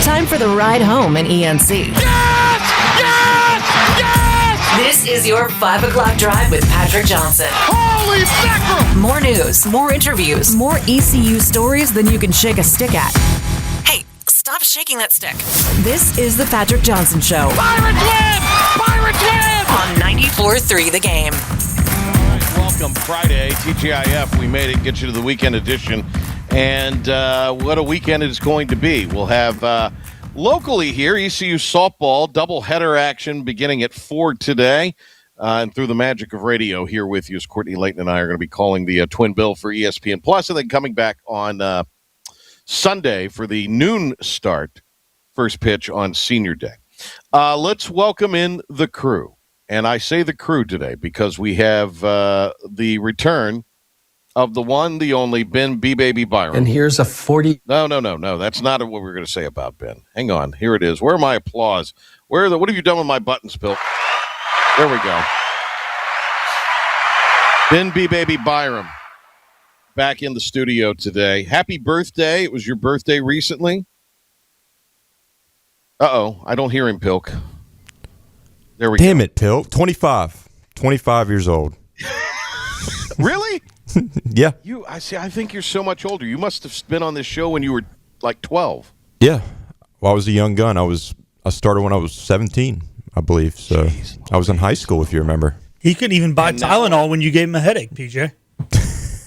Time for the ride home in ENC. Yes! Yes! Yes! This is your 5 o'clock drive with Patrick Johnson. Holy mackerel! More news, more interviews, more ECU stories than you can shake a stick at. Hey, stop shaking that stick. This is the Patrick Johnson Show. Pirates win! Pirates win! On 94.3 The Game. All right, welcome Friday, TGIF. We made it, get you to the weekend edition. And what a weekend it is going to be. We'll have locally here, ECU softball, doubleheader action beginning at 4 today. And through the magic of radio, here with you is Courtney Layton and I are going to be calling the Twin Bill for ESPN Plus, and then coming back on Sunday for the noon start, first pitch on Senior Day. Let's welcome in the crew. And I say the crew today because we have the return of the one, the only, Ben B-Baby Byram. And here's a 40. No. That's not what we're going to say about Ben. Hang on. Here it is. Where are my applause? What have you done with my buttons, Bill? There we go. Ben B-Baby Byram back in the studio today. Happy birthday. It was your birthday recently. Uh-oh. I don't hear him, Pilk. There we go. Damn it, Pilk. 25 years old. Really? Yeah. I think you're so much older. You must have been on this show when you were like 12. Yeah. Well, I was a young gun. I started when I was 17, I believe. So jeez, I was in high school, if you remember. He couldn't even buy Tylenol when you gave him a headache, PJ.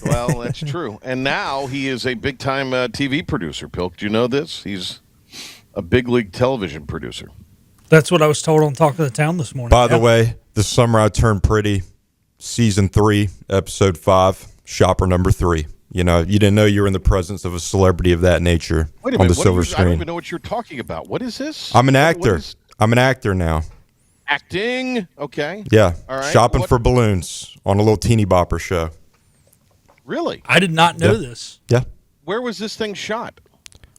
Well, that's true. And now he is a big-time TV producer, Pilk. Do you know this? He's a big-league television producer. That's what I was told on Talk of the Town this morning. By the way, this summer I turned pretty. Season 3, episode 5, shopper number 3. You know, you didn't know you were in the presence of a celebrity of that nature on the silver screen. I don't even know what you're talking about. What is this? I'm an actor. I'm an actor now. Acting? Okay. Yeah. All right. Shopping for balloons on a little teeny bopper show. Really? I did not know this. Yeah. Where was this thing shot?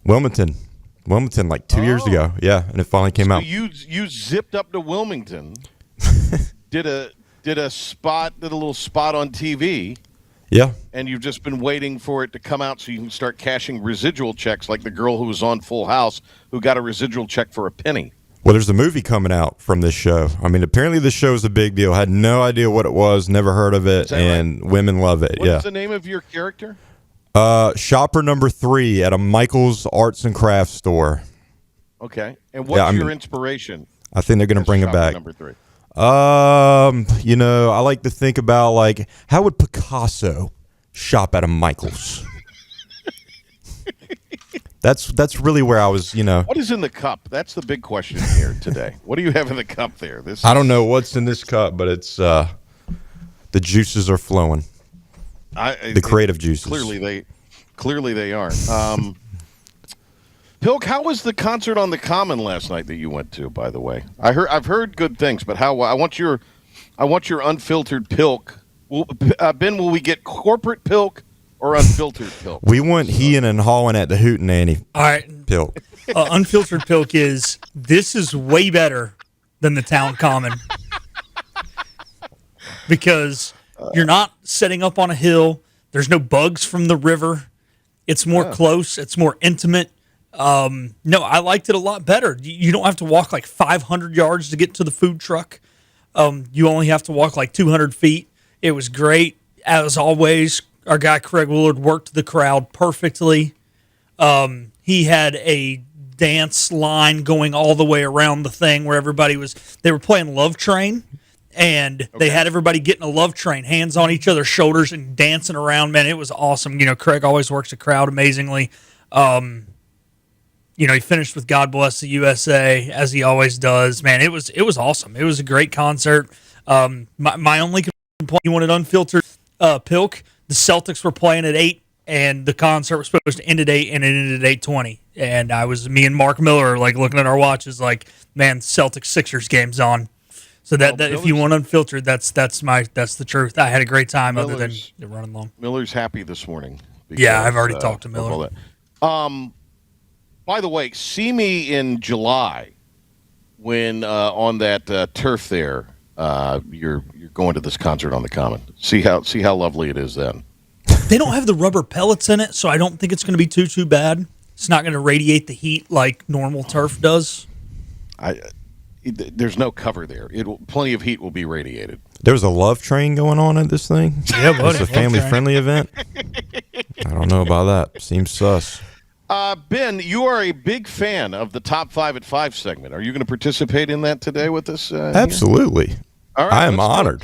Wilmington, like 2 years ago. Yeah, and it finally came out. You zipped up to Wilmington, did a little spot on TV. Yeah. And you've just been waiting for it to come out so you can start cashing residual checks like the girl who was on Full House who got a residual check for a penny. Well, there's a movie coming out from this show. I mean, apparently this show is a big deal. Had no idea what it was, never heard of it, and right? Women love it. What is the name of your character? Shopper number 3 at a Michael's Arts and Crafts store. Okay. And what's your inspiration? I think they're going to bring it back. Number 3. You know, I like to think about, like, how would Picasso shop at a Michael's? That's really where I was, you know. What is in the cup? That's the big question here today. What do you have in the cup there? I don't know what's in this cup, but it's the juices are flowing. The creative juices. Clearly they are. Pilk, how was the concert on the Common last night that you went to? By the way, I've heard good things, but how? I want your unfiltered Pilk. Ben, will we get corporate Pilk or unfiltered Pilk? We went heeing and hawing at the hootenanny. All right, Pilk. Unfiltered Pilk this is way better than the town Common because you're not setting up on a hill. There's no bugs from the river. It's more close. It's more intimate. No, I liked it a lot better. You don't have to walk like 500 yards to get to the food truck. You only have to walk like 200 feet. It was great. As always, our guy Craig Willard worked the crowd perfectly. He had a dance line going all the way around the thing where they were playing Love Train, and they had everybody getting a love train, hands on each other's shoulders and dancing around. Man, it was awesome. You know, Craig always works the crowd amazingly. You know, he finished with God Bless the USA, as he always does. Man, it was awesome. It was a great concert. My only complaint, you wanted unfiltered Pilk. The Celtics were playing at 8, and the concert was supposed to end at 8, and it ended at 8:20. And me and Mark Miller, like, looking at our watches, like, man, Celtics-Sixers game's on. So that if you want unfiltered, that's the truth. I had a great time other than running long. Miller's happy this morning. Because, yeah, I've already talked to Miller. By the way, see me in July when on that turf there. You're going to this concert on the Common. See how lovely it is then. They don't have the rubber pellets in it, so I don't think it's going to be too bad. It's not going to radiate the heat like normal turf does. There's no cover there. Plenty of heat will be radiated. There was a love train going on at this thing. Yeah, buddy. It's a family-friendly event. I don't know about that. Seems sus. Ben, you are a big fan of the Top 5 at 5 segment. Are you going to participate in that today with us? Absolutely. All right, I am honored.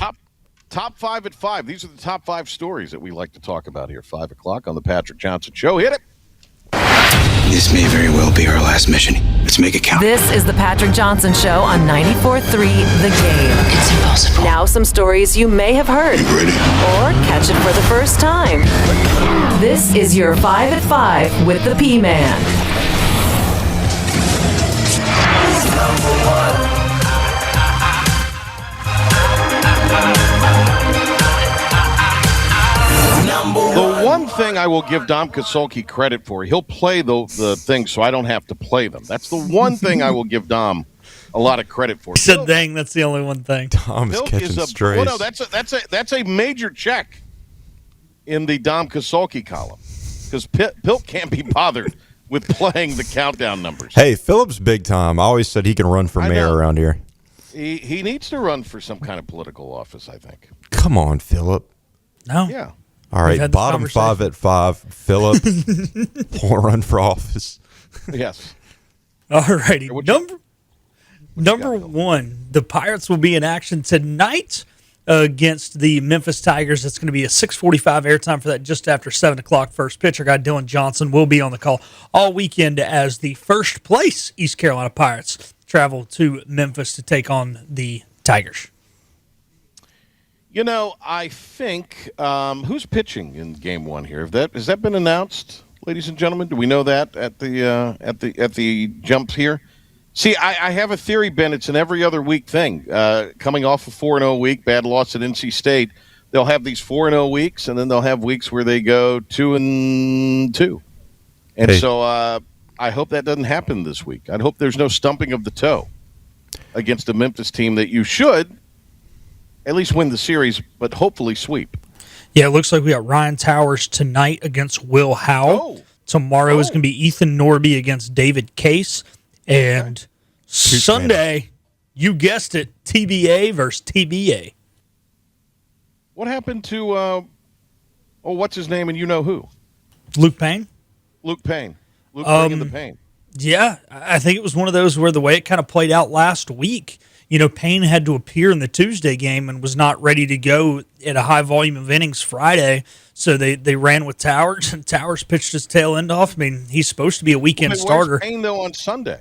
Top 5 at 5. These are the top 5 stories that we like to talk about here. 5 o'clock on the Patrick Johnson Show. Hit it. This may very well be our last mission. Let's make it count. This is the Patrick Johnson Show on 94.3 The Game. It's impossible. Now some stories you may have heard You ready? or catch it for the first time. This is your 5 at 5 with the P-Man. The one thing I will give Dom Kasolki credit for, he'll play the things so I don't have to play them. That's the one thing I will give Dom a lot of credit for. He said, dang, that's the only one thing. Tom is catching strays. Well, no, that's a major check in the Dom Kasolki column because Pilk can't be bothered with playing the countdown numbers. Hey, Phillips big time. I always said he can run for mayor around here. He needs to run for some kind of political office, I think. Come on, Phillip. No. Yeah. All right, bottom 5 at 5. Phillip will run for office. Yes. All righty. Number one, the Pirates will be in action tonight against the Memphis Tigers. It's going to be a 6:45 airtime for that just after 7 o'clock. First pitch. Our guy Dylan Johnson will be on the call all weekend as the first place East Carolina Pirates travel to Memphis to take on the Tigers. You know, I think who's pitching in Game 1 here? Has that been announced, ladies and gentlemen? Do we know that at the jumps here? See, I have a theory, Ben. It's an every other week thing. Coming off a 4-0 week, bad loss at NC State, they'll have these 4-0 weeks, and then they'll have weeks where they go 2-2. And so I hope that doesn't happen this week. I hope there's no stumping of the toe against a Memphis team that you should at least win the series, but hopefully sweep. Yeah, it looks like we got Ryan Towers tonight against Will Howell. Tomorrow is going to be Ethan Norby against David Case. And Sunday, you guessed it, TBA versus TBA. What happened to, what's his name and you know who? Luke Payne. Luke Payne. Luke bringing the pain. Yeah, I think it was one of those where the way it kind of played out last week, Payne had to appear in the Tuesday game and was not ready to go at a high volume of innings Friday. So they ran with Towers, and Towers pitched his tail end off. I mean, he's supposed to be a weekend starter. Where's Payne, though, on Sunday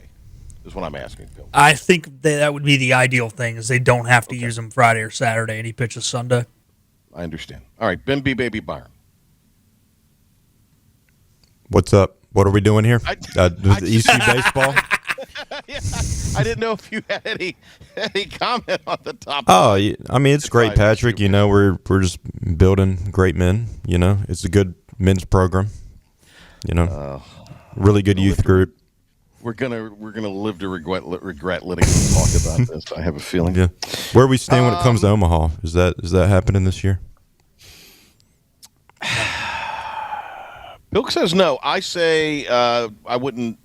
is what I'm asking, Phil. I think that would be the ideal thing, is they don't have to use him Friday or Saturday, and he pitches Sunday. I understand. All right, Ben B. Baby Byron. What's up? What are we doing here? EC baseball? Yeah, I didn't know if you had any comment on the topic. Oh, I mean, it's great, Patrick. We're just building great men. It's a good men's program. Really good youth group. We're gonna live to regret letting us talk about this. I have a feeling. Yeah. Where we stand when it comes to Omaha, is that happening this year? Bilk says no. I say I wouldn't.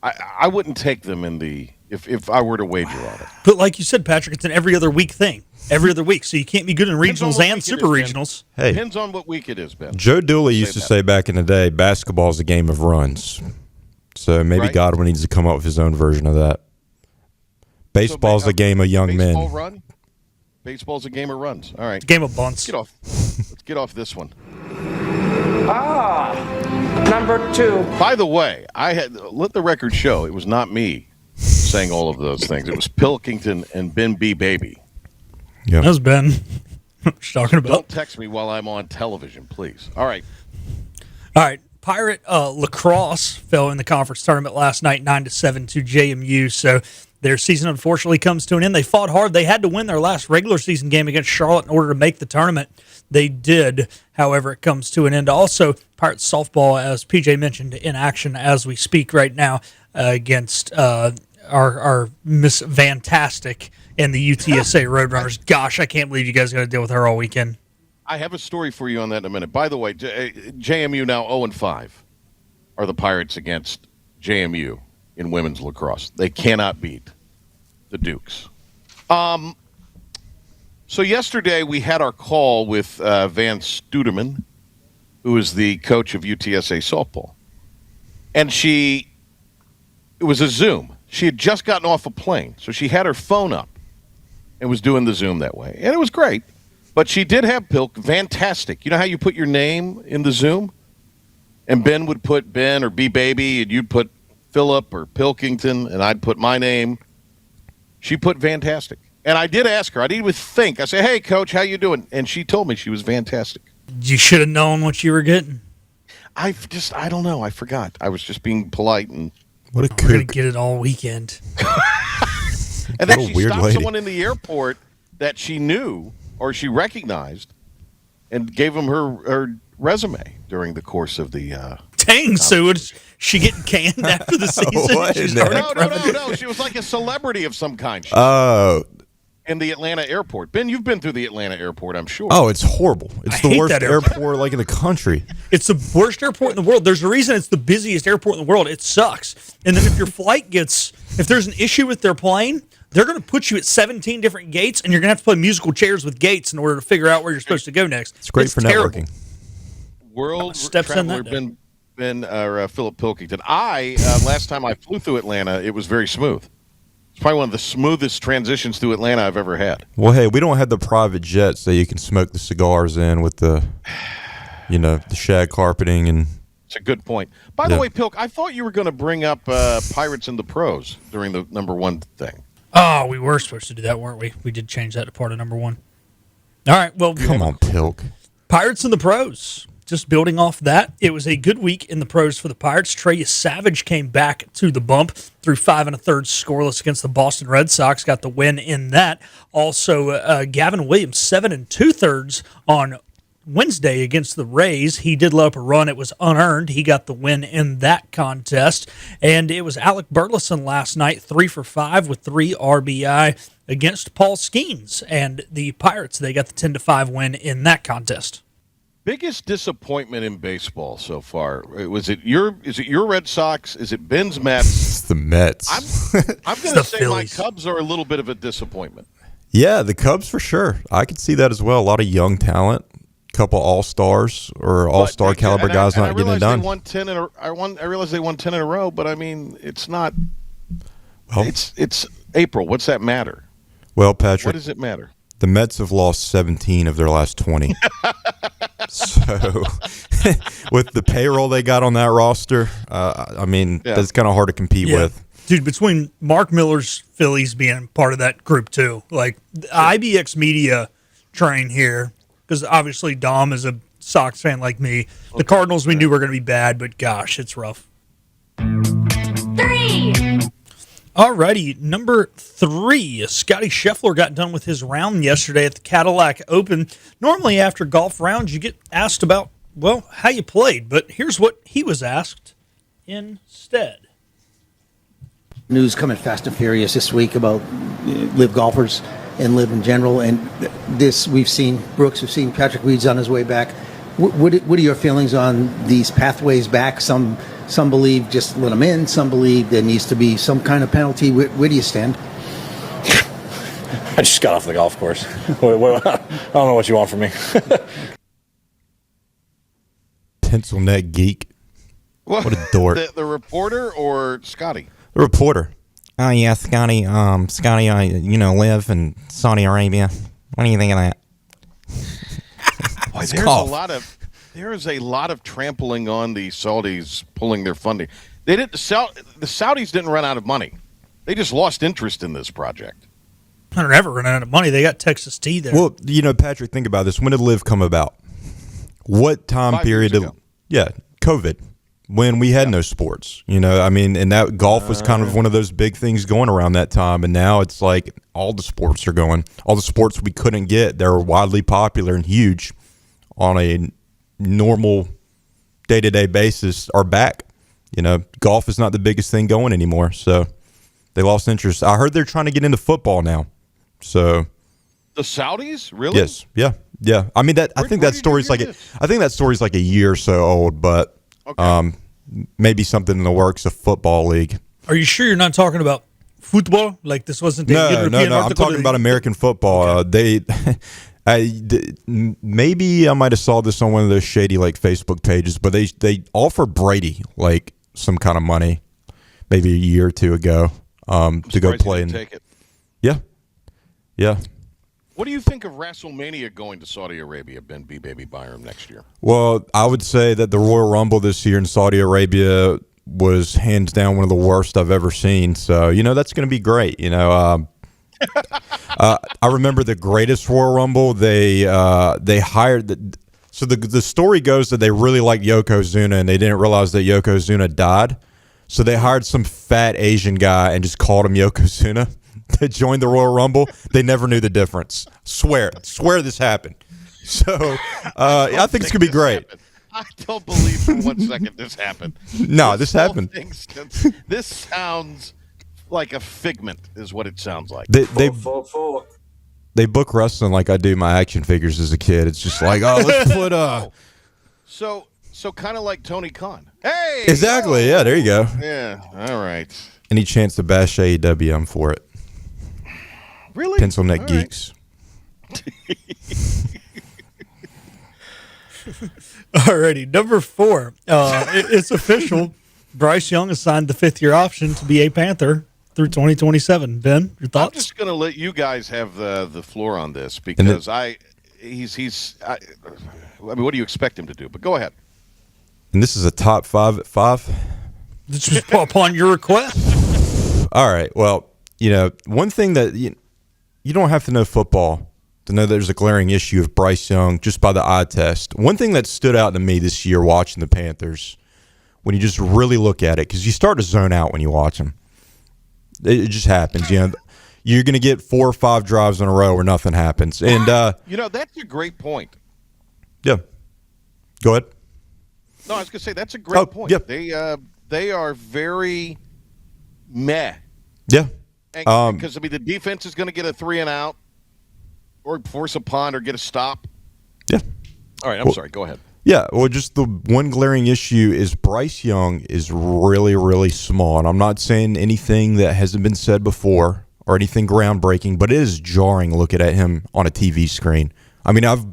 I wouldn't take them in the if I were to wager on it. But like you said, Patrick, it's an every other week thing. Every other week, so you can't be good in regionals and super regionals. Hey, depends on what week it is, Ben. Joe Dooley used to say back in the day, basketball is a game of runs. So maybe Godwin needs to come up with his own version of that. Baseball's a game of young men. Run? Baseball's a game of runs. All right. Game of bunts. Let's get off this one. Number 2. By the way, let the record show it was not me saying all of those things. It was Pilkington and Ben B. Baby. Yep. That was Ben. What you talking about? Don't text me while I'm on television, please. All right. Pirate lacrosse fell in the conference tournament last night, 9-7 to JMU. So their season unfortunately comes to an end. They fought hard. They had to win their last regular season game against Charlotte in order to make the tournament. They did. However, it comes to an end. Also, Pirates softball, as PJ mentioned, in action as we speak right now against our Miss Fantastic and the UTSA Roadrunners. Gosh, I can't believe you guys got to deal with her all weekend. I have a story for you on that in a minute. By the way, JMU now 0-5. are the Pirates against JMU in women's lacrosse. They cannot beat the Dukes. So yesterday we had our call with Van Studerman, who is the coach of UTSA softball. And it was a Zoom. She had just gotten off a plane, so she had her phone up and was doing the Zoom that way. And it was great. But she did have Pilk, fantastic. You know how you put your name in the Zoom? And Ben would put Ben or B-Baby, and you'd put Phillip or Pilkington, and I'd put my name. She put fantastic. And I did ask her. I didn't even think. I said, hey, Coach, how you doing? And she told me she was fantastic. You should have known what you were getting. I don't know. I forgot. I was just being polite. And what a we're going to get it all weekend. And then she weird stopped lady. someone in the airport that she knew or she recognized and gave him her resume during the course of the Dang, so is she getting canned after the season? What? She's No. No. She was like a celebrity of some kind. Oh. In the Atlanta airport. Ben, you've been through the Atlanta airport, I'm sure. Oh, it's horrible. It's I the hate worst that airport. airport like in the country. It's the worst airport in the world. There's a reason it's the busiest airport in the world. It sucks. And then if there's an issue with their plane, they're going to put you at 17 different gates, and you're going to have to play musical chairs with gates in order to figure out where you're supposed to go next. It's great for terrible. networking. World Steps in traveler that Philip Pilkington. Last time I flew through Atlanta, it was very smooth. It's probably one of the smoothest transitions through Atlanta I've ever had. Well, hey, we don't have the private jets that you can smoke the cigars in with the, the shag carpeting and. It's a good point. By the way, Pilk, I thought you were going to bring up Pirates and the Pros during the number one thing. Oh, we were supposed to do that, weren't we? We did change that to part of number one. All right, well. Come on, Pilk. Pirates and the Pros. Just building off that, it was a good week in the pros for the Pirates. Trey Savage came back to the bump through 5 1/3 scoreless against the Boston Red Sox, got the win in that. Also, Gavin Williams, 7 2/3 on Wednesday against the Rays. He did let up a run. It was unearned. He got the win in that contest. And it was Alec Burleson last night, 3 for 5 with 3 RBI against Paul Skeens. And the Pirates, they got the 10-5 win in that contest. Biggest disappointment in baseball so far? Is it your Red Sox? Is it Ben's Mets? It's the Mets. I'm going to say Phillies. my Cubs are a little bit of a disappointment. Yeah, the Cubs for sure. I could see that as well. A lot of young talent, a couple all-stars or all-star caliber guys not getting it done. I realize they won 10 in a row, but I mean, it's not. Well, it's April. What's that matter? Well, Patrick, What does it matter? the Mets have lost 17 of their last 20. So, with the payroll they got on that roster, that's kind of hard to compete with. Dude, between Mark Miller's Phillies being part of that group too, like the IBX media train here, because obviously Dom is a Sox fan like me. The Cardinals we knew were going to be bad, but gosh, it's rough. 3. Alrighty, number 3. Scotty Scheffler got done with his round yesterday at the Cadillac Open. Normally after golf rounds, you get asked about, well, how you played, but here's what he was asked instead. News coming fast and furious this week about live golfers and live in general, and this we've seen Brooks, we've seen Patrick Reed's on his way back. What are your feelings on these pathways back? Some believe just let them in. Some believe there needs to be some kind of penalty. Where do you stand? I just got off the golf course. I don't know what you want from me. Pencil neck geek. What a dork. The reporter or Scotty? The reporter. Oh yeah, Scotty. Scotty, I live in Saudi Arabia. What do you think of that? Boy, there is a lot of trampling on the Saudis pulling their funding. The Saudis didn't run out of money. They just lost interest in this project. They're never running out of money. They got Texas T there. Well, Patrick, think about this. When did Live come about? What time 5 period? years ago. Yeah, COVID. When we had no sports, and that golf was kind of one of those big things going around that time. And now it's like all the sports are going. All the sports we couldn't get, they're widely popular and huge on a normal day-to-day basis are back. Golf is not the biggest thing going anymore. So they lost interest. I heard they're trying to get into football now. So the Saudis, really? Yes, yeah. I mean I think that story's like a year or so old, but okay. maybe something in the works, a football league. Are you sure you're not talking about football? Like this wasn't a No. European I'm article talking about American football. Maybe I might have saw this on one of those shady like Facebook pages, but they offered Brady like some kind of money, maybe a year or two ago, to go play. And take it. Yeah. What do you think of WrestleMania going to Saudi Arabia, Ben B. Baby Byram, next year? Well, I would say that the Royal Rumble this year in Saudi Arabia was hands down one of the worst I've ever seen. So, that's going to be great. I remember the greatest Royal Rumble. They hired the story goes that they really liked Yokozuna and they didn't realize that Yokozuna died. So they hired some fat Asian guy and just called him Yokozuna to join the Royal Rumble. They never knew the difference. Swear this happened. So I think it's going to be great. Happened. I don't believe for 1 second this happened. No, this happened. This sounds like a figment is what it sounds like. They book wrestling like I do my action figures as a kid. It's just like, let's put So kind of like Tony Khan. Hey! Exactly, yeah, there you go. Yeah, all right. Any chance to bash AEW, I'm for it. Really? Pencil neck all geeks. Alrighty, number 4. It's official. Bryce Young has signed the 5th-year option to be a Panther through 2027. Ben, your thoughts? I'm just going to let you guys have the floor on this because I mean, what do you expect him to do? But go ahead. And this is a top 5 at 5? This was upon your request. All right. Well, one thing that you don't have to know football to know there's a glaring issue of Bryce Young just by the eye test. One thing that stood out to me this year watching the Panthers, when you just really look at it, because you start to zone out when you watch them. It just happens. You're going to get 4 or 5 drives in a row where nothing happens. And that's a great point. Yeah. Go ahead. No, I was going to say that's a great point. Yep. They are very meh. Yeah. Because the defense is going to get a 3 and out, or force a punt, or get a stop. Yeah. All right. I'm sorry. Go ahead. Yeah. Well, just the one glaring issue is Bryce Young is really, really small, and I'm not saying anything that hasn't been said before or anything groundbreaking, but it is jarring looking at him on a TV screen. I mean, I've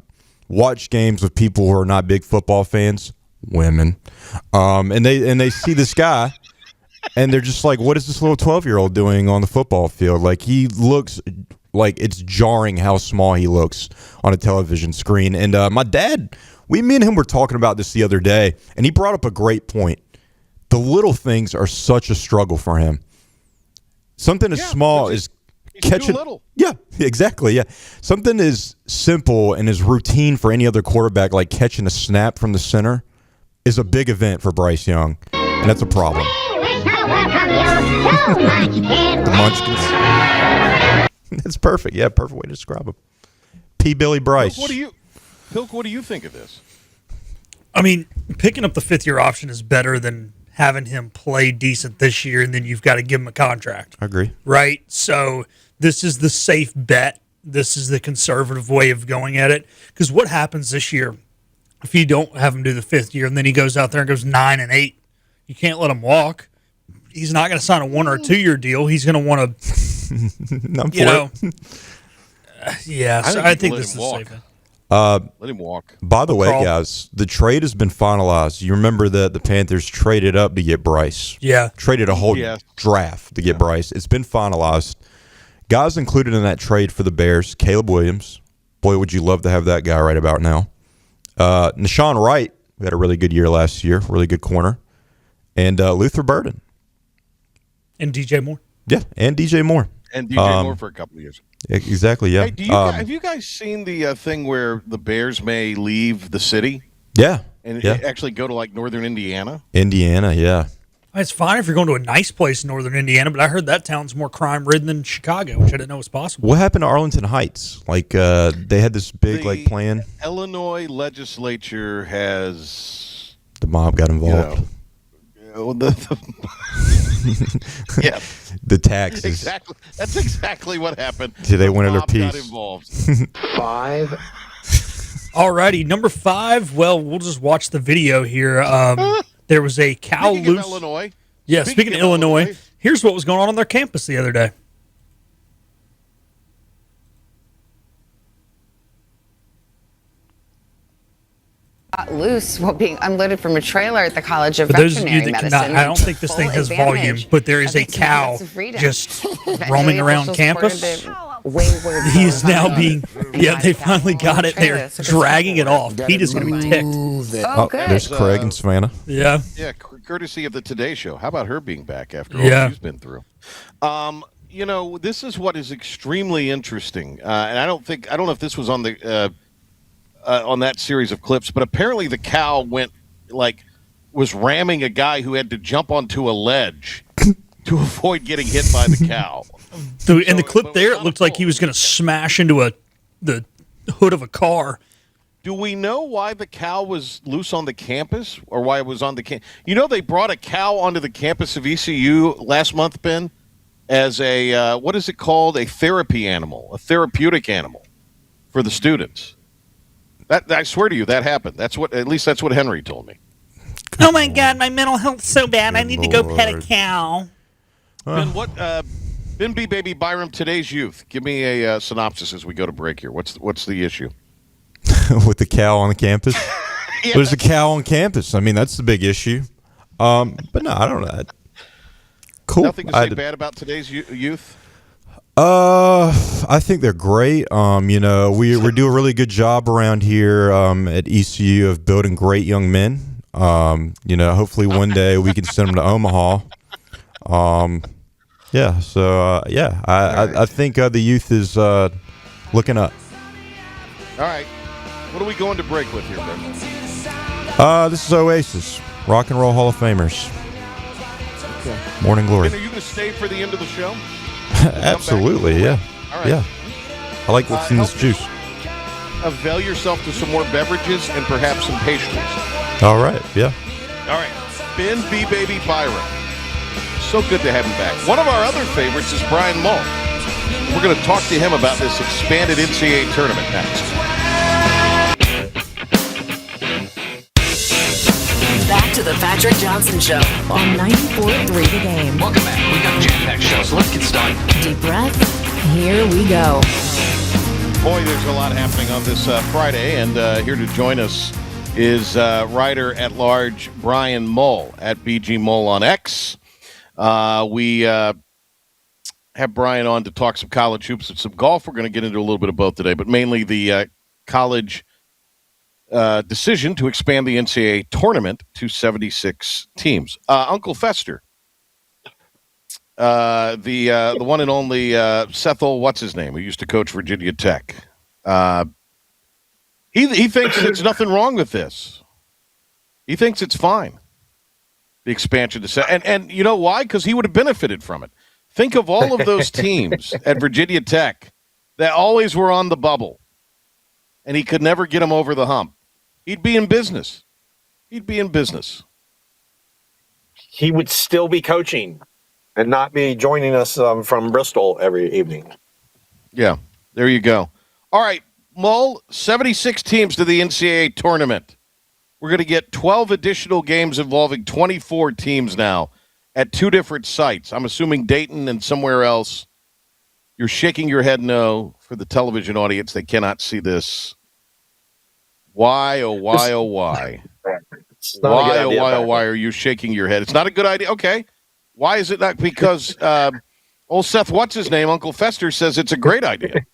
watched games with people who are not big football fans, women, and they see this guy. And they're just like, what is this little 12-year-old doing on the football field? Like, he looks like it's jarring how small he looks on a television screen. And my dad, me and him were talking about this the other day, and he brought up a great point. The little things are such a struggle for him. Something as small as catching. Too little. Yeah, exactly. Yeah. Something as simple and as routine for any other quarterback, like catching a snap from the center, is a big event for Bryce Young. And that's a problem. The Munchkins. That's perfect. Yeah, perfect way to describe him. P. Billy Bryce. Pilk, what do you think of this? I mean, picking up the 5th-year option is better than having him play decent this year, and then you've got to give him a contract. I agree. Right? So this is the safe bet. This is the conservative way of going at it. Because what happens this year if you don't have him do the 5th year and then he goes out there and goes 9-8? You can't let him walk. He's not going to sign a 1 or a 2-year deal. He's going to want to, yeah. So I think this is safe. Let him walk. By the way, guys, the trade has been finalized. You remember that the Panthers traded up to get Bryce. Yeah. Traded a whole draft to get Bryce. It's been finalized. Guys included in that trade for the Bears, Caleb Williams. Boy, would you love to have that guy right about now. Nashawn Wright, who had a really good year last year, really good corner. And Luther Burden. And DJ Moore. Yeah, and DJ Moore. And DJ Moore for a couple of years. Exactly, yeah. Hey, have you guys seen the thing where the Bears may leave the city? Yeah. And actually go to, like, northern Indiana? Indiana, yeah. It's fine if you're going to a nice place in northern Indiana, but I heard that town's more crime-ridden than Chicago, which I didn't know was possible. What happened to Arlington Heights? Like, they had this big, plan. Illinois legislature has... The mob got involved. Yeah. The taxes. Exactly. That's exactly what happened. Did they win their Got piece? involved. 5. Alrighty, number 5. Well, we'll just watch the video here. There was a cow Speaking loose. of Illinois. Yeah, speaking of Illinois, here's what was going on their campus the other day. Loose while being unloaded from a trailer at the College of For those of Veterinary you that Medicine. cannot, I don't think this thing has volume, but there is a cow just roaming around campus. He is now being, they finally got it. They're dragging it off. Pete is going to be ticked. Oh, good. There's Craig and Savannah. Yeah. Yeah, courtesy of the Today Show. How about her being back after all she's been through? This is what is extremely interesting, and I don't know if this was on the on that series of clips, but apparently the cow was ramming a guy who had to jump onto a ledge to avoid getting hit by the cow. In the clip there, it looked like he was going to smash into the hood of a car. Do we know why the cow was loose on the campus, or why it was on the campus? They brought a cow onto the campus of ECU last month, Ben, as a, what is it called? A therapy animal, a therapeutic animal for the students. That I swear to you, that happened. At least that's what Henry told me. Oh my God, my mental health's so bad. I need to go pet a cow. Ben, Ben B. Baby Byram, today's youth. Give me a synopsis as we go to break here. What's the issue? With the cow on the campus? Yeah. There's a cow on campus. I mean, that's the big issue. But no, I don't know. Cool. Nothing to say bad about today's youth? I think they're great. We do a really good job around here at ECU of building great young men. Hopefully one day we can send them to Omaha. I think the youth is looking up. All right. What are we going to break with here, Ben? This is Oasis, Rock and Roll Hall of Famers. Okay. Morning Glory. Ben, are you going to stay for the end of the show? Absolutely, yeah. All right. Yeah. I like what's in this juice. Avail yourself to some more beverages and perhaps some pastries. All right, yeah. All right. Ben B. Baby Byron. So good to have him back. One of our other favorites is Brian Mull. We're going to talk to him about this expanded NCAA tournament next. Back to the Patrick Johnson Show on 94.3 The Game. Welcome back. We got a jam-packed show, so let's get started. Deep breath. Here we go. Boy, there's a lot happening on this Friday, and here to join us is writer-at-large Brian Mull at BG Mull on X. We have Brian on to talk some college hoops and some golf. We're going to get into a little bit of both today, but mainly the college decision to expand the NCAA tournament to 76 teams. Uncle Fester, the one and only Sethel, what's his name, who used to coach Virginia Tech. He thinks there's nothing wrong with this. He thinks it's fine. The expansion to and you know why? Because he would have benefited from it. Think of all of those teams at Virginia Tech that always were on the bubble, and he could never get them over the hump. He'd be in business. He would still be coaching and not be joining us from Bristol every evening. Yeah, there you go. All right, Mull, 76 teams to the NCAA tournament. We're going to get 12 additional games involving 24 teams now at two different sites. I'm assuming Dayton and somewhere else. You're shaking your head no for the television audience. They cannot see this. Why, oh, why, oh, why? Why, oh, why, oh, why are you shaking your head? It's not a good idea. Okay. Why is it not? Because old Seth, what's his name? Uncle Fester says it's a great idea.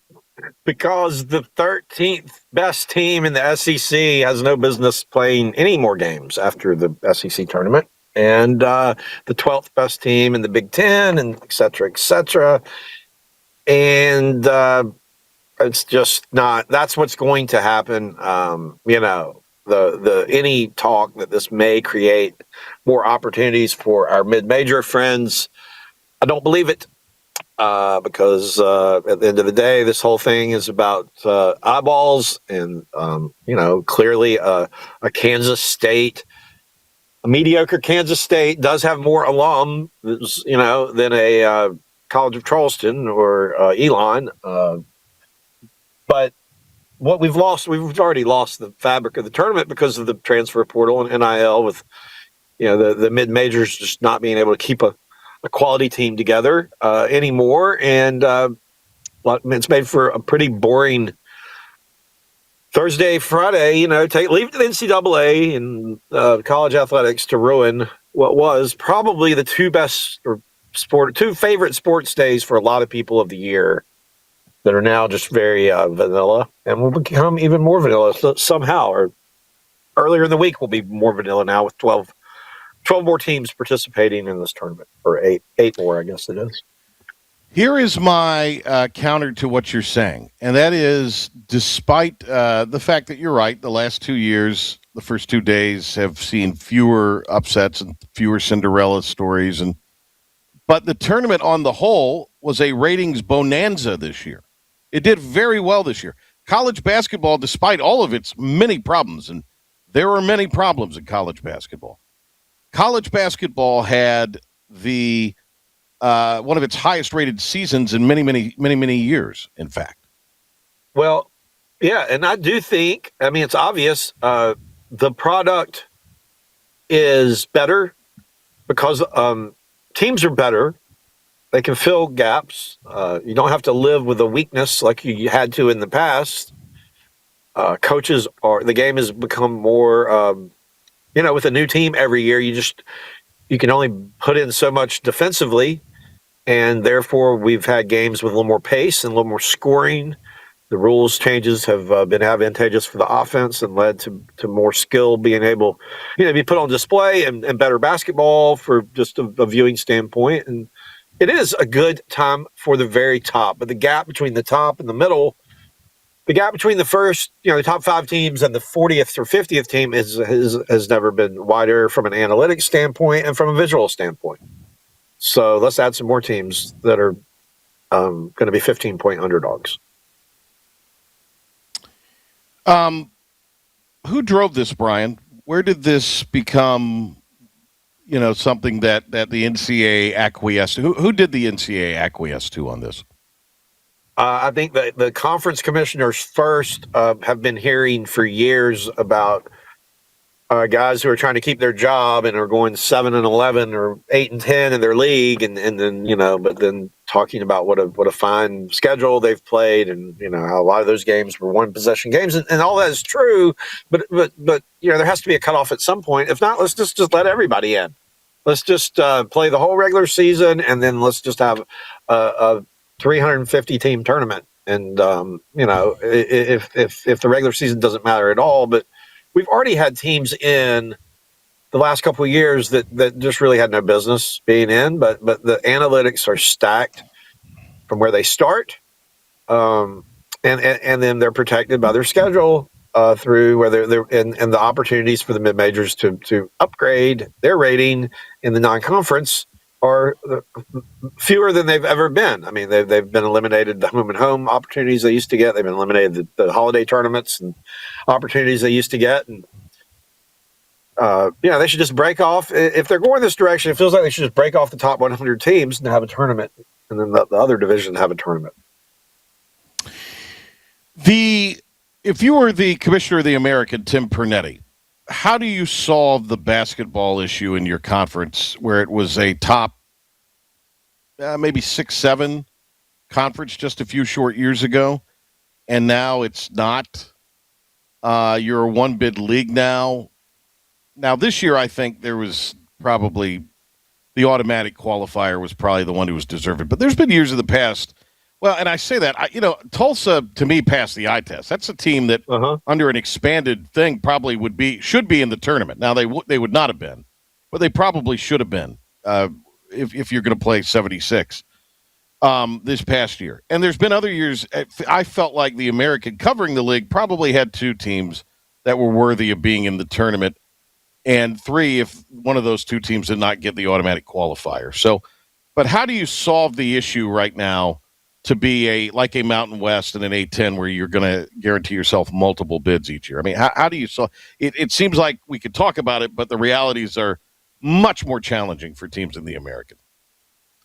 Because the 13th best team in the SEC has no business playing any more games after the SEC tournament. And the 12th best team in the Big Ten, and et cetera, et cetera. And it's just not, that's what's going to happen. The any talk that this may create more opportunities for our mid-major friends, I don't believe it. Because at the end of the day, this whole thing is about eyeballs, and clearly a Kansas State, a mediocre Kansas State, does have more alum, than a College of Charleston or Elon. But what we've already lost the fabric of the tournament because of the transfer portal and NIL with the mid majors just not being able to keep a quality team together anymore, and it's made for a pretty boring Thursday, Friday. Leave it to the NCAA and college athletics to ruin what was probably the two favorite sports days for a lot of people of the year that are now just very vanilla, and will become even more vanilla somehow. Or earlier in the week will be more vanilla now with 12 more teams participating in this tournament, or eight more, I guess it is. Here is my counter to what you're saying, and that is, despite the fact that you're right, the last 2 years, the first 2 days have seen fewer upsets and fewer Cinderella stories, but the tournament on the whole was a ratings bonanza this year. It did very well this year. College basketball, despite all of its many problems, and there are many problems in college basketball, had the one of its highest rated seasons in many years, in fact. Well, yeah, and I do think, it's obvious, the product is better because teams are better. They can fill gaps. You don't have to live with a weakness like you had to in the past. The game has become more, with a new team every year, you can only put in so much defensively, and therefore we've had games with a little more pace and a little more scoring. The rules changes have been advantageous for the offense and led to more skill being able, to be put on display, and better basketball for just a viewing standpoint. And it is a good time for the very top, but the gap between the top and the middle, the gap between the first, the top 5 teams and the 40th or 50th team has never been wider from an analytics standpoint and from a visual standpoint. So let's add some more teams that are going to be 15-point underdogs. Who drove this, Brian? Where did this become, something that the NCAA acquiesced to? Who did the NCAA acquiesce to on this? I think that the conference commissioners first have been hearing for years about guys who are trying to keep their job and are going 7-11 or 8-10 in their league, and then but then talking about what a fine schedule they've played, and how a lot of those games were one possession games, and all that is true, but there has to be a cutoff at some point. If not, let's just let everybody in. Let's just play the whole regular season, and then let's just have a 350 team tournament. And if the regular season doesn't matter at all, but we've already had teams in the last couple of years that just really had no business being in, but the analytics are stacked from where they start, and then they're protected by their schedule through where they're and the opportunities for the mid majors to upgrade their rating in the non-conference are fewer than they've ever been. I mean, they've been eliminated the home and home opportunities they used to get. They've been eliminated the holiday tournaments and opportunities they used to get. And, they should just break off. If they're going this direction, it feels like they should just break off the top 100 teams and have a tournament, and then the other division have a tournament. If you were the commissioner of the American, Tim Pernetti, how do you solve the basketball issue in your conference where it was a top maybe 6-7 conference just a few short years ago, and now it's not? You're a one-bid league now. Now, this year, I think there was probably the automatic qualifier was probably the one who was deserving. But there's been years in the past. Well, and I say that, Tulsa, to me, passed the eye test. That's a team that, under an expanded thing, probably should be in the tournament. Now, they would not have been, but they probably should have been if you're going to play 76 this past year. And there's been other years, I felt like the American covering the league probably had 2 teams that were worthy of being in the tournament, and 3 if one of those 2 teams did not get the automatic qualifier. So, but how do you solve the issue right now to be like a Mountain West and an A-10 where you're going to guarantee yourself multiple bids each year? I mean, how do you solve it? It seems like we could talk about it, but the realities are much more challenging for teams in the American.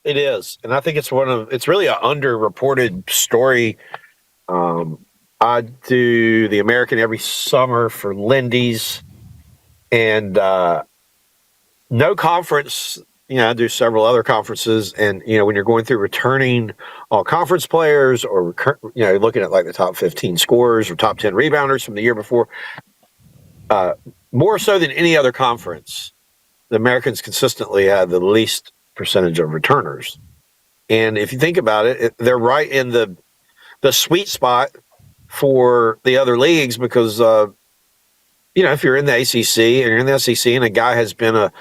It is, and I think it's really an underreported story. I do the American every summer for Lindy's, and no conference. I do several other conferences, and when you're going through returning all conference players, or looking at like the top 15 scorers or top 10 rebounders from the year before, more so than any other conference, the Americans consistently had the least percentage of returners. And if you think about it, they're right in the sweet spot for the other leagues because if you're in the ACC and you're in the SEC and a guy has been a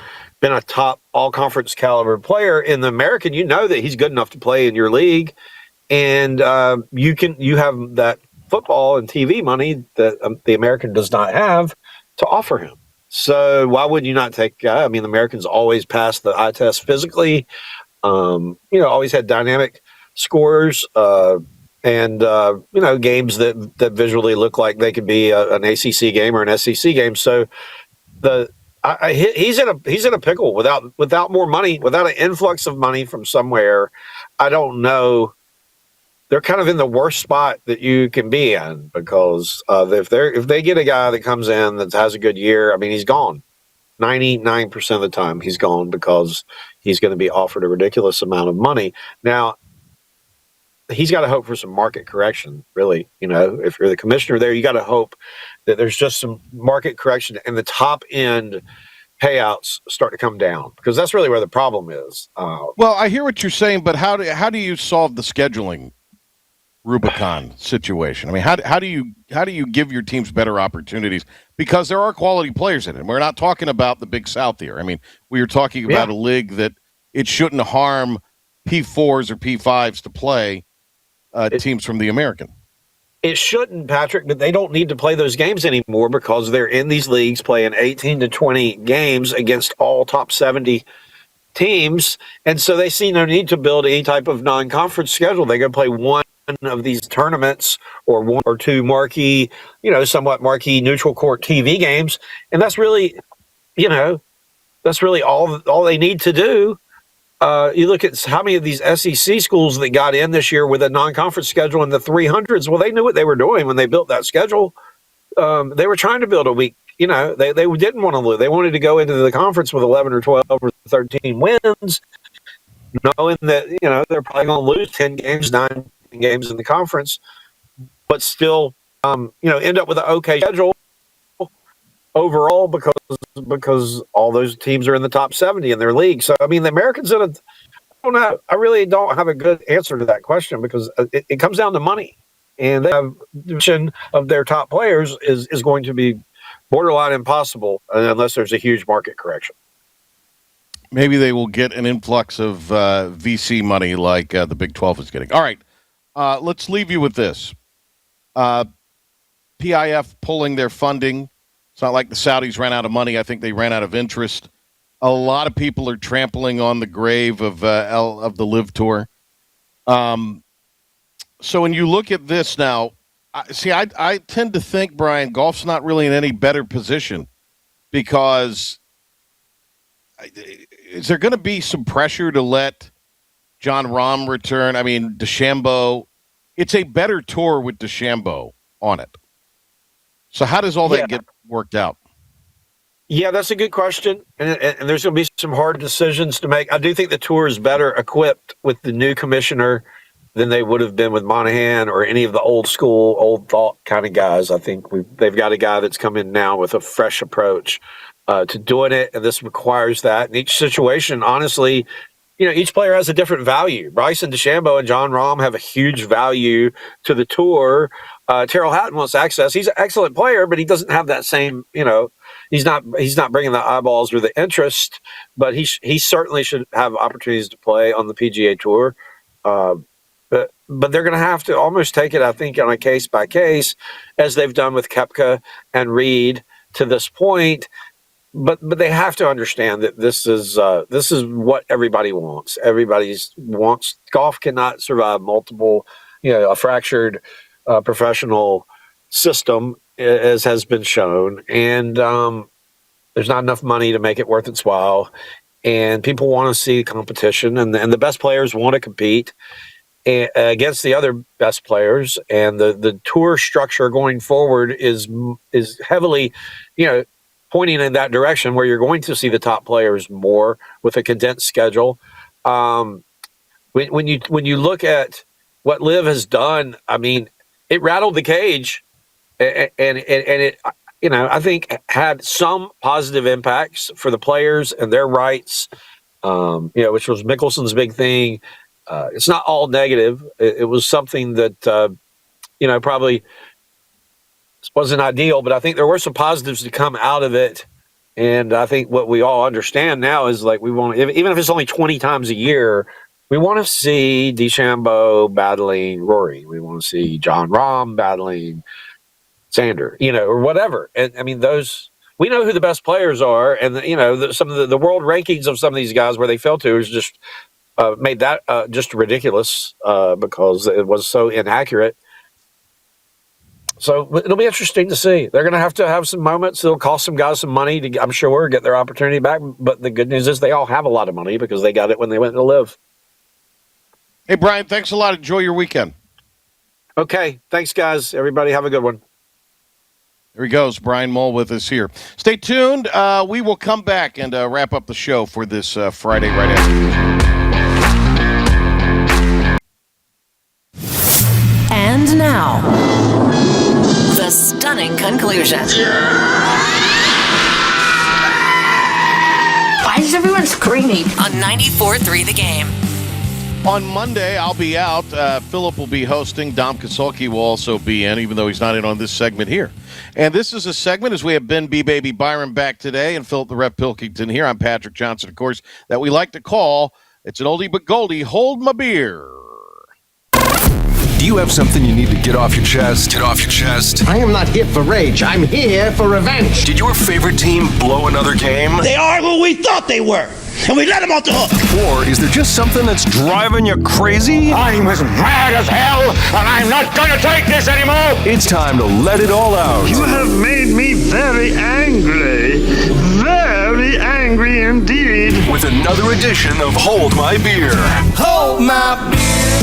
top all conference caliber player in the American, that he's good enough to play in your league, and you have that football and TV money that the American does not have to offer him. So why would you not take? The Americans always pass the eye test physically. Always had dynamic scorers. And games that visually look like they could be an ACC game or an SEC game. So he's in a pickle without more money, without an influx of money from somewhere. I don't know. They're kind of in the worst spot that you can be in because if they get a guy that comes in that has a good year, he's gone. 99% of the time he's gone because he's going to be offered a ridiculous amount of money. Now, he's got to hope for some market correction, really. If you're the commissioner there, you got to hope that there's just some market correction and the top end payouts start to come down because that's really where the problem is. Well, I hear what you're saying, but how do you solve the scheduling Rubicon situation? How do you give your teams better opportunities? Because there are quality players in it. We're not talking about the Big South here. We are talking about a league that it shouldn't harm P4s or P5s to play teams from the American. It shouldn't, Patrick, but they don't need to play those games anymore because they're in these leagues playing 18 to 20 games against all top 70 teams. And so they see no need to build any type of non-conference schedule. They go play one of these tournaments or one or two marquee, somewhat marquee neutral court TV games. And that's really all they need to do. You look at how many of these SEC schools that got in this year with a non-conference schedule in the 300s. Well, they knew what they were doing when they built that schedule. They were trying to build a week. They didn't want to lose. They wanted to go into the conference with 11 or 12 or 13 wins, knowing that they're probably going to lose 10 games, 9 games in the conference, but still end up with an okay schedule overall because all those teams are in the top 70 in their league. So, the Americans I don't know. I really don't have a good answer to that question because it comes down to money. And they have division of their top players is going to be borderline impossible unless there's a huge market correction. Maybe they will get an influx of VC money like the Big 12 is getting. All right, let's leave you with this. PIF pulling their funding. It's not like the Saudis ran out of money. I think they ran out of interest. A lot of people are trampling on the grave of the Live Tour. So when you look at this now, I tend to think, Brian, golf's not really in any better position because is there going to be some pressure to let John Rahm return? DeChambeau, it's a better tour with DeChambeau on it. So how does all that get worked out? Yeah, that's a good question. And there's going to be some hard decisions to make. I do think the tour is better equipped with the new commissioner than they would have been with Monahan or any of the old school, old thought kind of guys. I think they've got a guy that's come in now with a fresh approach to doing it, and this requires that. In each situation, honestly, each player has a different value. Bryson DeChambeau and John Rahm have a huge value to the tour. Terrell Hatton wants access. He's an excellent player, but he doesn't have that same, he's not bringing the eyeballs or the interest, but he certainly should have opportunities to play on the PGA Tour. But they're going to have to almost take it, I think, on a case by case, as they've done with Koepka and Reed to this point. But they have to understand that this is what everybody wants. Everybody wants golf cannot survive multiple, a fractured professional system, as has been shown, and there's not enough money to make it worth its while. And people want to see competition, and the best players want to compete against the other best players, and the tour structure going forward is heavily, pointing in that direction where you're going to see the top players more with a condensed schedule. When you look at what Liv has done, I mean, it rattled the cage, and it, I think had some positive impacts for the players and their rights. Which was Mickelson's big thing. It's not all negative. It was something that probably wasn't ideal, but I think there were some positives to come out of it. And I think what we all understand now is like we want, even if it's only 20 times a year, we want to see DeChambeau battling Rory. We want to see John Rahm battling Sander, or whatever. And I mean, we know who the best players are, and some of the world rankings of some of these guys where they fell to is just made that just ridiculous because it was so inaccurate. So it'll be interesting to see. They're going to have some moments. It'll cost some guys some money to, I'm sure, get their opportunity back. But the good news is they all have a lot of money because they got it when they went to Live. Hey, Brian, thanks a lot. Enjoy your weekend. Okay. Thanks, guys. Everybody have a good one. There he goes, Brian Mull with us here. Stay tuned. We will come back and wrap up the show for this Friday right after. And now, the stunning conclusion. Why is everyone screaming? On 94.3 The Game. On Monday, I'll be out. Philip will be hosting. Dom Kasolki will also be in, even though he's not in on this segment here. And this is a segment as we have Ben B-Baby Byron back today and Philip the Rep Pilkington here. I'm Patrick Johnson, of course, that we like to call, it's an oldie but goldie, Hold My Beer. Do you have something you need to get off your chest? Get off your chest. I am not here for rage. I'm here for revenge. Did your favorite team blow another game? They are who we thought they were, and we let them off the hook. Or is there just something that's driving you crazy? I'm as mad as hell, and I'm not going to take this anymore. It's time to let it all out. You have made me very angry. Very angry indeed. With another edition of Hold My Beer. Hold my beer.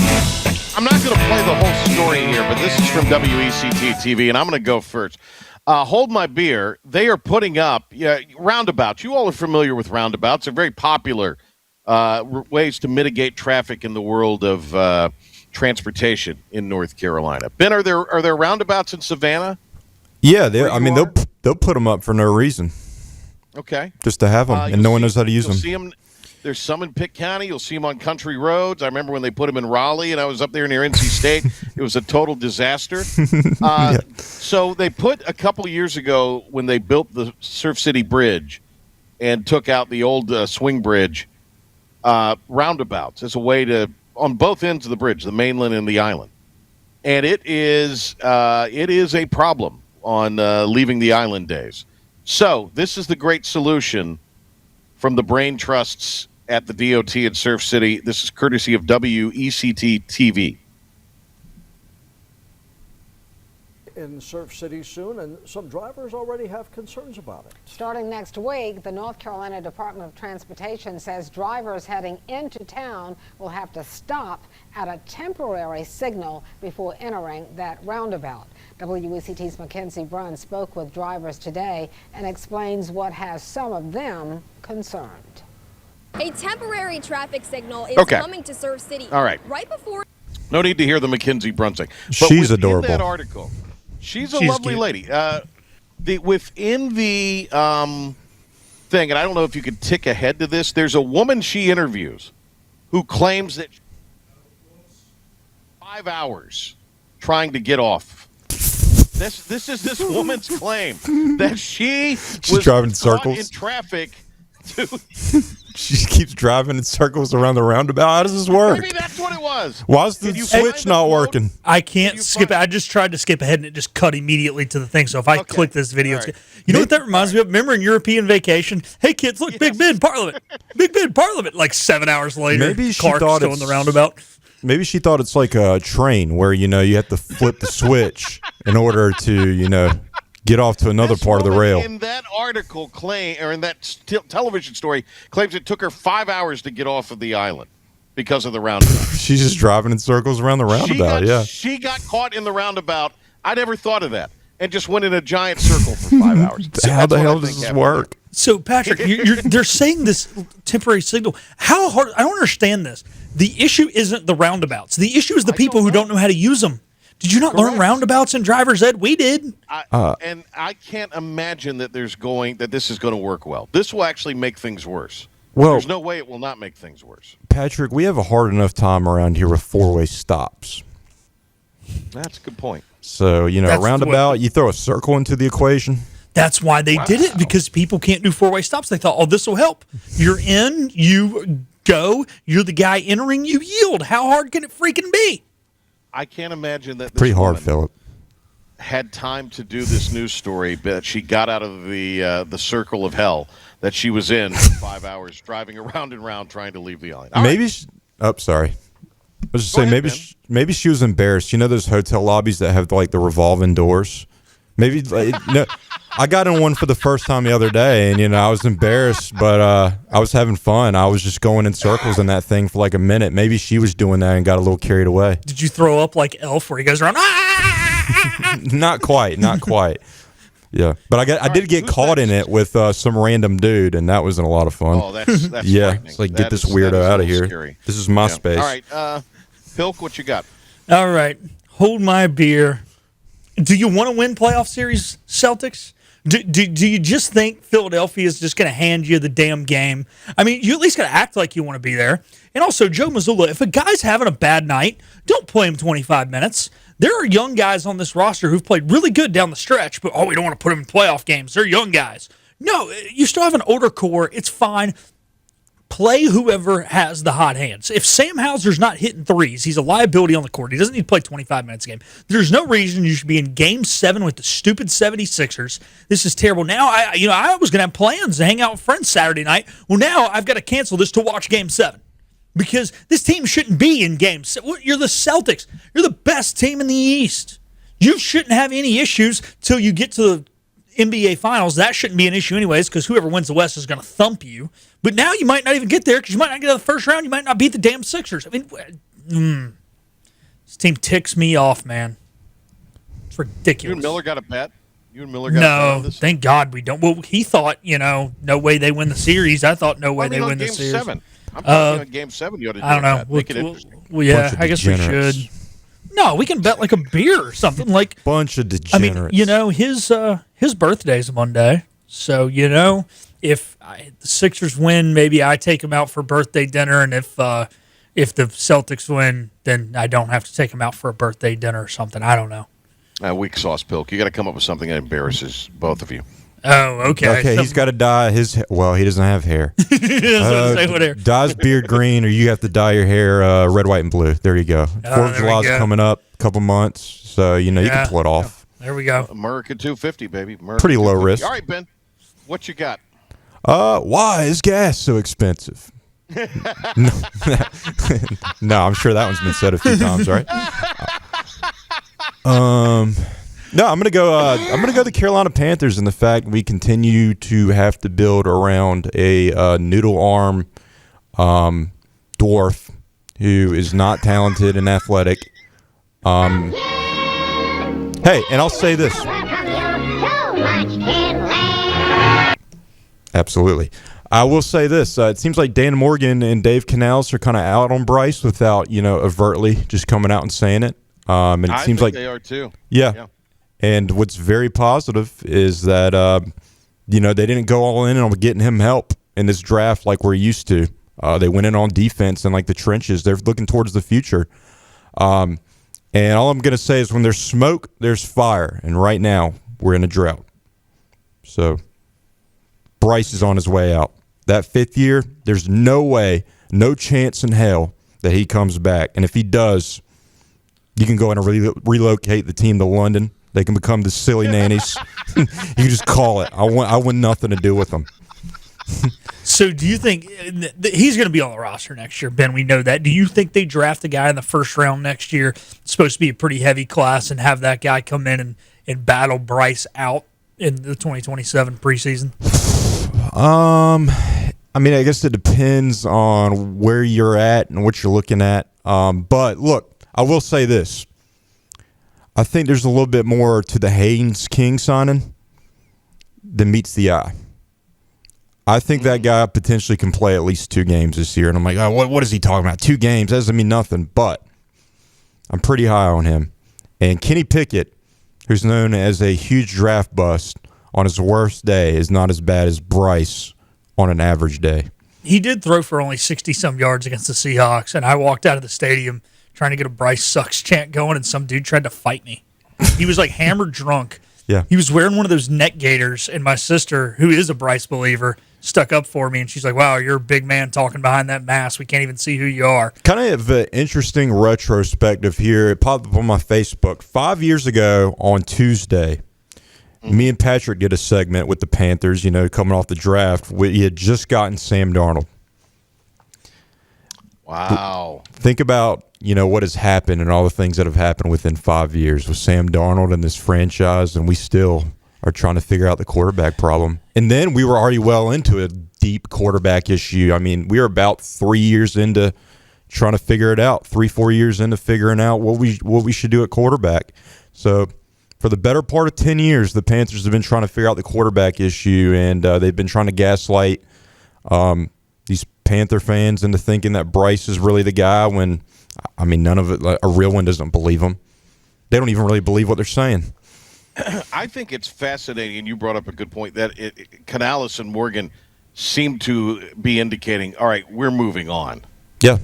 I'm not going to play the whole story here, but this is from WECT TV, and I'm going to go first. Hold My Beer, they are putting up roundabouts. You all are familiar with roundabouts. They're very popular ways to mitigate traffic in the world of transportation in North Carolina. Ben, are there roundabouts in Savannah? Yeah, they'll put them up for no reason. Okay. Just to have them, and no one knows how to use them. See them. There's some in Pitt County. You'll see them on country roads. I remember when they put them in Raleigh, and I was up there near NC State. It was a total disaster. Yeah. So they put a couple of years ago when they built the Surf City Bridge and took out the old swing bridge, roundabouts as a way to, on both ends of the bridge, the mainland and the island. And it is a problem on leaving the island days. So this is the great solution from the brain trusts at the DOT in Surf City. This is courtesy of WECT TV. In Surf City soon, and some drivers already have concerns about it. Starting next week, the North Carolina Department of Transportation says drivers heading into town will have to stop at a temporary signal before entering that roundabout. WECT's Mackenzie Brunn spoke with drivers today and explains what has some of them concerned. A temporary traffic signal is coming to Surf City. All right. Right before. No need to hear the Mackenzie Brunn thing. She's adorable. That article, she's a lovely lady. Within the thing, and I don't know if you could tick ahead to this, there's a woman she interviews who claims that 5 hours trying to get off. This is this woman's claim that she's driving in circles in traffic. She keeps driving in circles around the roundabout. How does this work? Maybe that's what it was. Why is the switch not working? I can't skip it. I just tried to skip ahead and it just cut immediately to the thing. So if I click this video, you know what that reminds me of? Remember in European Vacation? Hey kids, look, Big Ben Parliament. Big Ben Parliament. Like 7 hours later, maybe she car thought still in the roundabout. Maybe she thought it's like a train where, you have to flip the switch in order to, get off to another part of the rail. In that article in that television story, claims it took her 5 hours to get off of the island because of the roundabout. She's just driving in circles around the roundabout, She got caught in the roundabout. I never thought of that. and just went in a giant circle for 5 hours. How the hell does this work? So, Patrick, they're saying this temporary signal. How hard? I don't understand this. The issue isn't the roundabouts. The issue is the people who don't know how to use them. Did you not learn roundabouts in driver's ed? We did. And I can't imagine that this is going to work well. This will actually make things worse. Well, there's no way it will not make things worse. Patrick, we have a hard enough time around here with four-way stops. That's a good point. So, roundabout, you throw a circle into the equation. That's why they did it, because people can't do four-way stops. They thought, this will help. You're in, you go, you're the guy entering, you yield. How hard can it freaking be? I can't imagine that this pretty hard, woman Philip. Had time to do this news story, but she got out of the circle of hell that she was in for 5 hours, driving around and around trying to leave the island. Sorry. I was just saying, maybe she was embarrassed. You know those hotel lobbies that have the revolving doors? Maybe no. I got in one for the first time the other day, and I was embarrassed, but I was having fun. I was just going in circles in that thing for like a minute. Maybe she was doing that and got a little carried away. Did you throw up like Elf, where he goes around? Not quite. Yeah, but I did get caught in it with some random dude, and that wasn't a lot of fun. Oh, that's yeah. It's like, get this weirdo out of here. Scary. This is my space. All right, Pilk, what you got? All right, hold my beer. Do you want to win playoff series, Celtics? Do you just think Philadelphia is just going to hand you the damn game? I mean, you at least got to act like you want to be there. And also, Joe Mazzulla, if a guy's having a bad night, don't play him 25 minutes. There are young guys on this roster who've played really good down the stretch, but, we don't want to put them in playoff games. They're young guys. No, you still have an older core. It's fine. Play whoever has the hot hands. If Sam Hauser's not hitting threes, he's a liability on the court. He doesn't need to play 25 minutes a game. There's no reason you should be in Game 7 with the stupid 76ers. This is terrible. Now, I was going to have plans to hang out with friends Saturday night. Well, now I've got to cancel this to watch Game 7 because this team shouldn't be in Game 7. You're the Celtics. You're the best team in the East. You shouldn't have any issues till you get to the NBA Finals. That shouldn't be an issue anyways because whoever wins the West is going to thump you. But now you might not even get there because you might not get out of the first round. You might not beat the damn Sixers. I mean, this team ticks me off, man. It's ridiculous. You and Miller got a bet? No, thank God we don't. Well, he thought, no way they win the series. I thought no way they win the series. Game 7. I'm talking on Game 7. You ought to do I don't know. Make it interesting. Well, yeah, I guess we should. No, we can bet like a beer or something. Like bunch of degenerates. I mean, his birthday's Monday, so if the Sixers win, maybe I take him out for birthday dinner, and if the Celtics win, then I don't have to take him out for a birthday dinner or something. I don't know. Weak sauce, Pilk. You got to come up with something that embarrasses both of you. Oh, okay. Okay, he's got to dye his. Well, he doesn't have hair. Dye his beard green, or you have to dye your hair red, white, and blue. There you go. 4th of July's coming up, a couple months, so you can pull it off. There we go. America 250, baby. America pretty low risk. All right, Ben, what you got? Why is gas so expensive? No, I'm sure that one's been said a few times, right? No, I'm gonna go the Carolina Panthers in the fact we continue to have to build around a noodle arm dwarf who is not talented and athletic. Hey, and I'll say this. Absolutely. I will say this. It seems like Dan Morgan and Dave Canales are kind of out on Bryce without, overtly just coming out and saying it. And it seems like they are too. Yeah. And what's very positive is that, they didn't go all in on getting him help in this draft like we're used to. They went in on defense and like the trenches. They're looking towards the future. And all I'm going to say is when there's smoke, there's fire. And right now, we're in a drought. So Bryce is on his way out. That 5th year, there's no way, no chance in hell that he comes back. And if he does, you can go in and relocate the team to London. They can become the silly nannies. You can just call it. I want nothing to do with them. So do you think he's going to be on the roster next year, Ben? We know that. Do you think they draft a guy in the first round next year? It's supposed to be a pretty heavy class and have that guy come in and battle Bryce out in the 2027 preseason? I mean, I guess it depends on where you're at and what you're looking at. But look, I will say this. I think there's a little bit more to the Haynes King signing than meets the eye. I think that guy potentially can play at least 2 games this year. And I'm like, oh, what is he talking about? 2 games? That doesn't mean nothing. But I'm pretty high on him. And Kenny Pickett, who's known as a huge draft bust, on his worst day is not as bad as Bryce on an average day. He did throw for only 60-some yards against the Seahawks, and I walked out of the stadium trying to get a Bryce sucks chant going, and some dude tried to fight me. He was like hammered drunk. Yeah. He was wearing one of those neck gaiters, and my sister, who is a Bryce believer, stuck up for me, and she's like, wow, you're a big man talking behind that mask. We can't even see who you are. Kind of an interesting retrospective here. It popped up on my Facebook. 5 years ago on Tuesday, me and Patrick did a segment with the Panthers, coming off the draft. We had just gotten Sam Darnold. Wow. Think about, what has happened and all the things that have happened within 5 years with Sam Darnold and this franchise, and we still are trying to figure out the quarterback problem. And then we were already well into a deep quarterback issue. I mean, we were about 3 years into trying to figure it out, 3-4 years into figuring out what we should do at quarterback. So for the better part of 10 years, the Panthers have been trying to figure out the quarterback issue, and they've been trying to gaslight these Panther fans into thinking that Bryce is really the guy when, none of it, a real one doesn't believe them. They don't even really believe what they're saying. I think it's fascinating, and you brought up a good point, that Canales and Morgan seem to be indicating, all right, we're moving on. Yeah.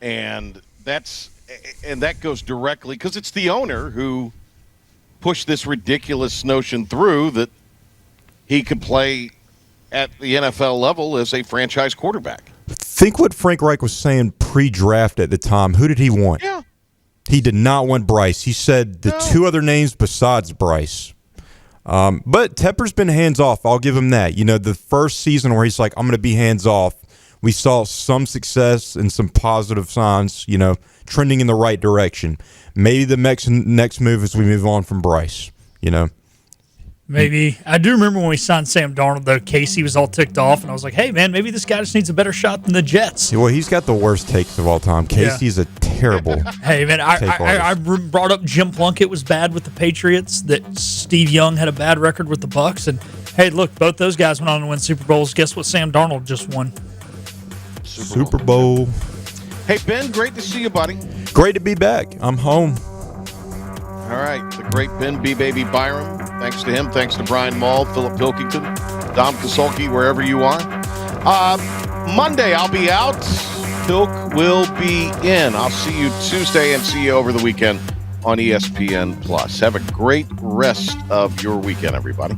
And that goes directly, because it's the owner who pushed this ridiculous notion through that he could play at the NFL level as a franchise quarterback. Think what Frank Reich was saying pre-draft at the time. Who did he want? Yeah. He did not want Bryce. He said the 2 other names besides Bryce. But Tepper's been hands-off. I'll give him that. The first season where he's like, I'm going to be hands-off, we saw some success and some positive signs, trending in the right direction. Maybe the next move is we move on from Bryce, Maybe. I do remember when we signed Sam Darnold, though, Casey was all ticked off, and I was like, hey, man, maybe this guy just needs a better shot than the Jets. Well, he's got the worst takes of all time. Casey's a terrible Hey, man, I brought up Jim Plunkett was bad with the Patriots, that Steve Young had a bad record with the Bucs, and, hey, look, both those guys went on to win Super Bowls. Guess what Sam Darnold just won? Super Bowl. Hey, Ben, great to see you, buddy. Great to be back. I'm home. All right, the great Ben B. Baby Byram. Thanks to him. Thanks to Brian Mull, Philip Pilkington, Dom Kasulki, wherever you are. Monday, I'll be out. Pilk will be in. I'll see you Tuesday and see you over the weekend on ESPN+. Have a great rest of your weekend, everybody.